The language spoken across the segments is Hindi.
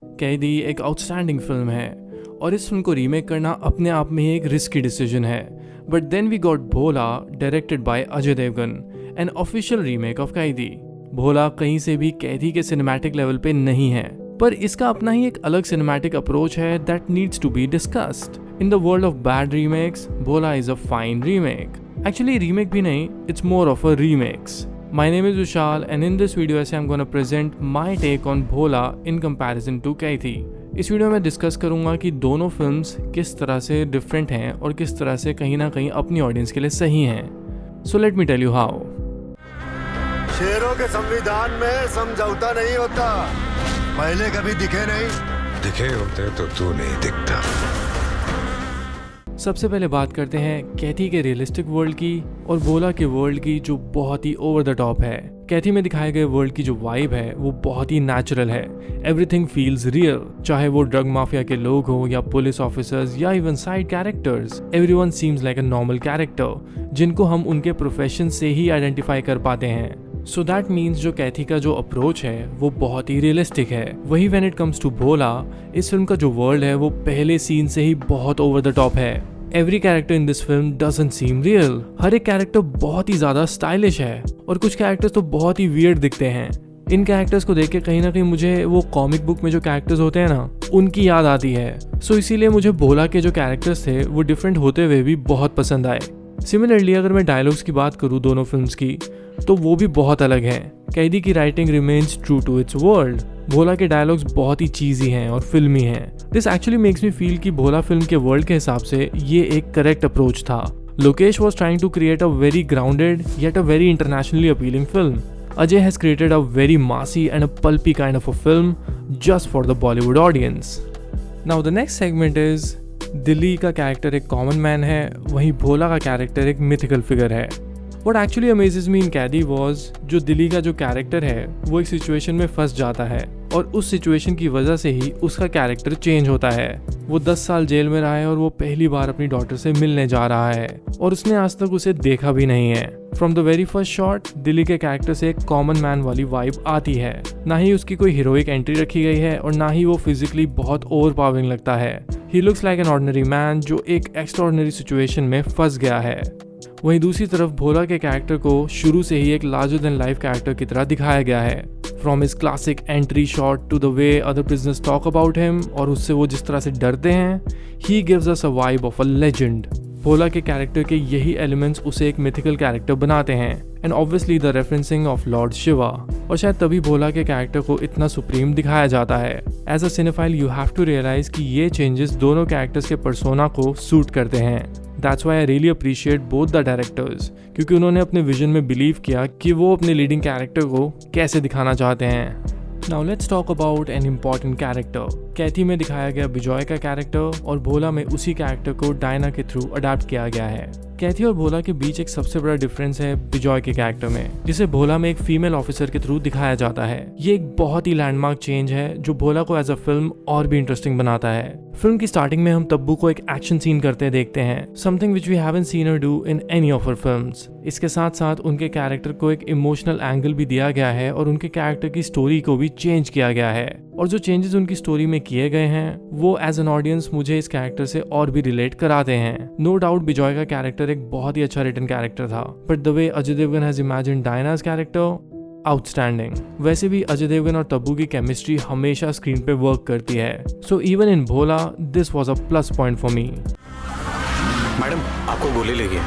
कैदी एक आउटस्टैंडिंग फिल्म है और इस फिल्म को रीमेक करना अपने आप में ही एक रिस्की डिसीजन है। But then we got Bhola directed by Ajay Devgn, an official remake of Kaithi. Bhola कहीं से भी कैदी के सिनेमैटिक लेवल पे नहीं है, पर इसका अपना ही एक अलग सिनेमैटिक अप्रोच है that needs to be discussed. In the world of bad remakes, Bhola is a fine remake. Actually remake भी नहीं, it's more of a remakes. My name is Vishal and in this video ऐसे I'm gonna present my take on Bhola in comparison to कैथी। इस वीडियो में डिस्कस करूंगा कि दोनों फिल्म्स किस तरह से डिफरेंट हैं और किस तरह से कहीं ना कहीं अपनी ऑडियंस के लिए सही हैं। So let me tell you how। शेरों के संविधान में समझौता नहीं होता। पहले कभी दिखे नहीं, दिखे होते तो तू नहीं दिखता। सबसे पहले बात करते हैं कैथी के रियलिस्टिक वर्ल्ड की और भोला के वर्ल्ड की, जो बहुत ही ओवर द टॉप है। कैथी में दिखाए गए वर्ल्ड की जो वाइब है वो बहुत ही नेचुरल है। एवरीथिंग फील्स रियल, चाहे वो ड्रग माफिया के लोग हो या पुलिस ऑफिसर्स या even side characters. Everyone seems like a normal character जिनको हम उनके प्रोफेशन से ही आइडेंटिफाई कर पाते हैं। सो दैट मीन्स जो कैथी का जो अप्रोच है वो बहुत ही रियलिस्टिक है। वही व्हेन इट कम्स टू भोला, इस फिल्म का जो वर्ल्ड है वो पहले सीन से ही बहुत ओवर द टॉप है। Every character in this film doesn't seem real. हर एक कैरेक्टर बहुत ही ज्यादा स्टाइलिश है और कुछ कैरेक्टर्स तो बहुत ही वियर्ड दिखते हैं। इन कैरेक्टर्स को देख के कहीं ना कहीं मुझे वो कॉमिक बुक में जो कैरेक्टर्स होते हैं ना, उनकी याद आती है। सो इसीलिए मुझे भोला के जो कैरेक्टर्स थे वो डिफरेंट होते हुए भी बहुत पसंद आए। सिमिलरली अगर मैं डायलॉग्स की बात करूँ दोनों फिल्म्स की, तो वो भी बहुत अलग हैं। कैदी की writing remains true to its world. Bholaa के डायलॉग्स बहुत ही चीजी हैं और फिल्मी हैं। This actually makes me feel कि भोला फिल्म के वर्ल्ड के हिसाब से ये एक करेक्ट अप्रोच था। Lokesh was trying to create a very grounded yet a very internationally appealing film. Ajay has created a very massy and a pulpy kind of a film just for the Bollywood audience. Now the next segment is Delhi का कैरेक्टर एक कॉमन मैन है, वहीं भोला का कैरेक्टर एक मिथिकल फिगर है। What actually amazes me in कैदी was जो दिल्ली का जो कैरेक्टर है वो एक सिचुएशन में फंस जाता है और उस सिचुएशन की वजह से ही उसका कैरेक्टर चेंज होता है। वो 10 साल जेल में रहा है और वो पहली बार अपनी डॉटर से मिलने जा रहा है और उसने आज तक उसे देखा भी नहीं है। From the very first shot Delhi के कैरेक्टर से एक कॉमन मैन वाली वाइब आती है। ना ही उसकी कोई हीरोइक एंट्री रखी गई है और ना ही वो फिजिकली बहुत ओवर पावरिंग लगता है। He looks like an ordinary man जो एक एक्स्ट्राऑर्डिनरी सिचुएशन में फंस गया है। वहीं दूसरी तरफ भोला के कैरेक्टर को शुरू से ही एक लार्जर देन लाइफ कैरेक्टर की तरह दिखाया गया है। From his classic entry shot to the way other prisoners talk about him और उससे वो जिस तरह से डरते हैं, he gives us a vibe of a legend. Bholaa के कैरेक्टर के यही एलिमेंट्स उसे एक मिथिकल कैरेक्टर बनाते हैं and obviously the referencing of Lord Shiva. और शायद तभी भोला के कैरेक्टर को इतना सुप्रीम दिखाया जाता है। As a cinephile you have to realise कि ये चेंजेस दोनों कैरेक्टर्स के पर्सोना को सूट करते हैं। That's why I really appreciate both the directors, क्योंकि उन्होंने अपने विजन में बिलीव किया कि वो अपने लीडिंग कैरेक्टर को कैसे दिखाना चाहते हैं। Now let's talk about an important character. कैथी में दिखाया गया बिजॉय का कैरेक्टर और भोला में उसी कैरेक्टर को डायना के थ्रू अडैप्ट किया गया है। कैथी और भोला के बीच एक सबसे बड़ा डिफरेंस है बिजॉय के कैरेक्टर में, जिसे भोला में एक फीमेल ऑफिसर के थ्रू दिखाया जाता है। ये एक बहुत ही लैंडमार्क चेंज है जो भोला को एज अ फिल्म और भी इंटरेस्टिंग बनाता है। फिल्म की स्टार्टिंग में हम तब्बू को एक एक्शन सीन करते देखते हैं, something which we haven't seen her do in any of her films. इसके साथ साथ उनके कैरेक्टर को एक इमोशनल एंगल भी दिया गया है और उनके कैरेक्टर की स्टोरी को भी चेंज किया गया है। और जो चेंजेस उनकी स्टोरी में किए गए हैं वो एज एन ऑडियंस मुझे इस कैरेक्टर से और भी रिलेट कराते हैं। नो डाउट बिजॉय का कैरेक्टर एक बहुत ही अच्छा रिटन कैरेक्टर था, but the way Ajay Devgn has imagined डायना's कैरेक्टर, आउटस्टैंडिंग। वैसे भी अजय देवगन और तब्बू की केमिस्ट्री हमेशा स्क्रीन पे वर्क करती है। So even in Bhola this was a plus point for me. Madam आपको गोली लगी है।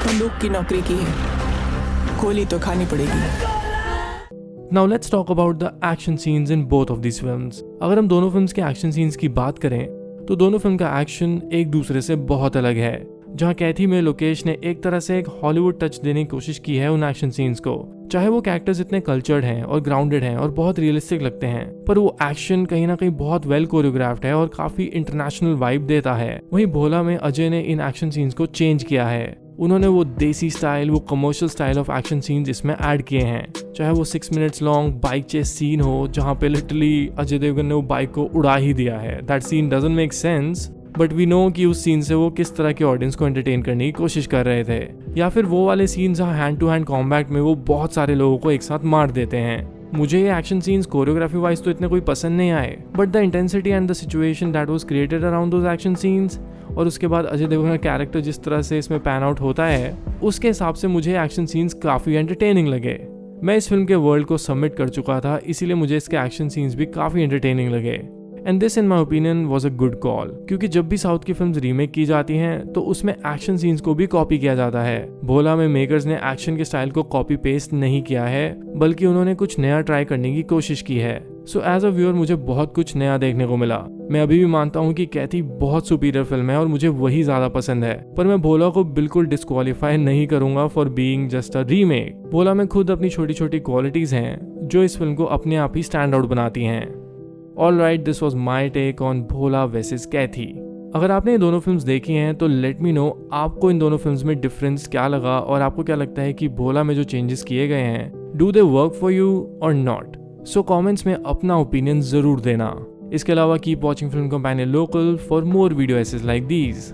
बंदूक की नौकरी की है, गोली तो खानी पड़ेगी। Now let's talk about the action scenes in both of these films. अगर हम दोनों फिल्म्स के एक्शन सीन्स की बात करें तो दोनों फिल्म का एक्शन एक दूसरे से बहुत अलग है। जहाँ कैथी में लोकेश ने एक तरह से एक हॉलीवुड टच देने की कोशिश की है उन एक्शन सीन्स को। चाहे वो कैरेक्टर्स इतने कल्चर्ड हैं और ग्राउंडेड हैं और बहुत रियलिस्टिक लगते हैं, पर वो एक्शन कहीं ना कहीं बहुत वेल कोरियोग्राफ्ड है और काफी इंटरनेशनल वाइब देता है। वहीं भोला में अजय ने इन एक्शन सीन्स को चेंज किया है। उन्होंने वो देसी स्टाइल, वो commercial style of action scenes इसमें ऐड किए हैं। चाहे वो 6 minutes long bike chase scene हो जहाँ पे लिटरली अजय देवगन ने वो बाइक को उड़ा ही दिया है। That scene doesn't make sense, but we know कि उस सीन से वो किस तरह के ऑडियंस को एंटरटेन करने की कोशिश कर रहे थे। या फिर वो वाले सीन जहाँ हैंड टू हैंड कॉम्बैट में वो बहुत सारे लोगों को एक साथ मार देते हैं। मुझे ये एक्शन सीन्स कोरियोग्राफी वाइज तो इतने कोई पसंद नहीं आए, but the intensity and the situation that was created around those action scenes और उसके बाद अजय देवगन का कैरेक्टर जिस तरह से इसमें पैन आउट होता है, उसके हिसाब से मुझे एक्शन सीन्स काफ़ी एंटरटेनिंग लगे। मैं इस फिल्म के वर्ल्ड को सबमिट कर चुका था, इसीलिए मुझे इसके एक्शन सीन्स भी काफ़ी एंटरटेनिंग लगे। And this in my opinion was a good call, क्योंकि जब भी साउथ की फिल्म्स रीमेक की जाती हैं तो उसमें एक्शन सीन्स को भी कॉपी किया जाता है। भोला में मेकर्स ने एक्शन के स्टाइल को कॉपी पेस्ट नहीं किया है, बल्कि उन्होंने कुछ नया ट्राई करने की कोशिश की है। सो एज अ व्यूअर मुझे बहुत कुछ नया देखने को मिला। मैं अभी भी मानता हूँ कि कैथी बहुत सुपीरियर फिल्म है और मुझे वही ज्यादा पसंद है, पर मैं भोला को बिल्कुल डिस्क्वालीफाई नहीं करूंगा for being just a remake. Bholaa में खुद अपनी छोटी छोटी क्वालिटीज हैं जो इस फिल्म को अपने आप ही स्टैंड आउट बनाती हैं। Alright, this was my take on Bholaa versus Kaithi. अगर आपने ये दोनों फिल्म्स देखी हैं तो लेट मी नो आपको इन दोनों फिल्म्स में डिफरेंस क्या लगा और आपको क्या लगता है कि भोला में जो चेंजेस किए गए हैं, do they work for you और नॉट। सो कमेंट्स में अपना ओपिनियन जरूर देना। इसके अलावा keep watching film companion local for more video essays like these.